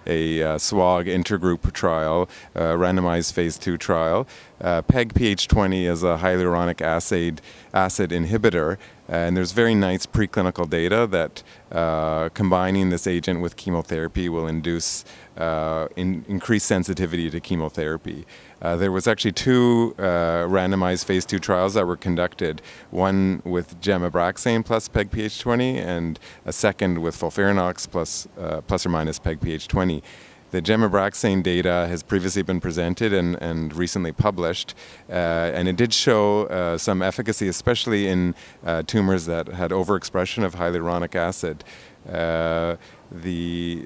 a SWOG intergroup trial, randomized phase 2 trial. PEGPH20 is a hyaluronic acid inhibitor, and there's very nice preclinical data that combining this agent with chemotherapy will induce increased sensitivity to chemotherapy. There was actually 2 randomized phase 2 trials that were conducted, one with Gem/Abraxane plus PEGPH20 and a second with FOLFIRINOX plus or minus PEGPH20. The Gem/Abraxane data has previously been presented and recently published, and it did show some efficacy, especially in tumors that had overexpression of hyaluronic acid.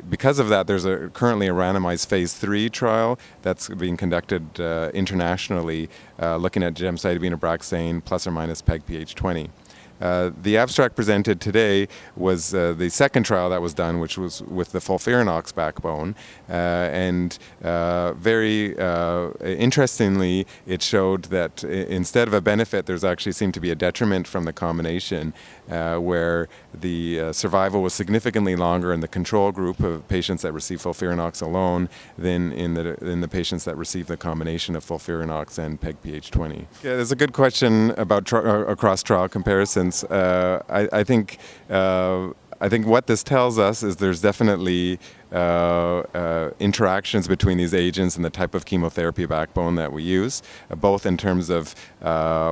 Because of that, there's currently a randomized phase 3 trial that's being conducted internationally, looking at gemcitabine Abraxane plus or minus PEGPH20. The abstract presented today was the second trial that was done, which was with the FOLFIRINOX backbone, and very interestingly, it showed that instead of a benefit, there's actually seemed to be a detriment from the combination, where the survival was significantly longer in the control group of patients that received FOLFIRINOX alone than in the patients that received the combination of FOLFIRINOX and PEGPH20. Yeah, there's a good question about across trial comparisons. I think what this tells us is there's definitely interactions between these agents and the type of chemotherapy backbone that we use, both in terms of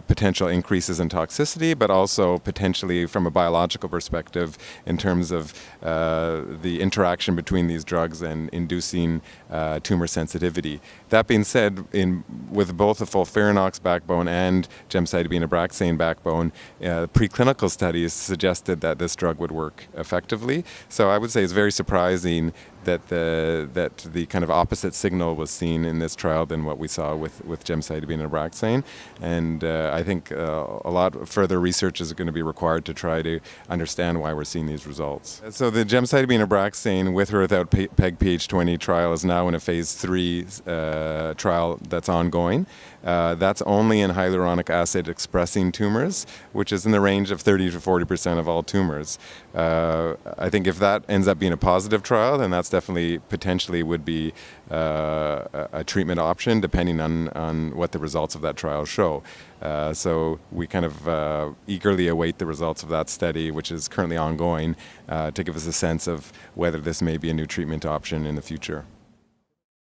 potential increases in toxicity, but also potentially from a biological perspective in terms of the interaction between these drugs and inducing tumor sensitivity. That being said, with both the FOLFIRINOX backbone and gemcitabine Abraxane backbone, preclinical studies suggested that this drug would work effectively. So I would say it's very surprising that the kind of opposite signal was seen in this trial than what we saw with gemcitabine and Abraxane, and I think a lot further research is going to be required to try to understand why we're seeing these results. So the gemcitabine Abraxane with or without PEGPH20 trial is now in a phase 3 trial that's ongoing. That's only in hyaluronic acid expressing tumors, which is in the range of 30 to 40% of all tumors. I think if that ends up being a positive trial, then that's definitely potentially would be a treatment option depending on what the results of that trial show. So we kind of eagerly await the results of that study, which is currently ongoing, to give us a sense of whether this may be a new treatment option in the future.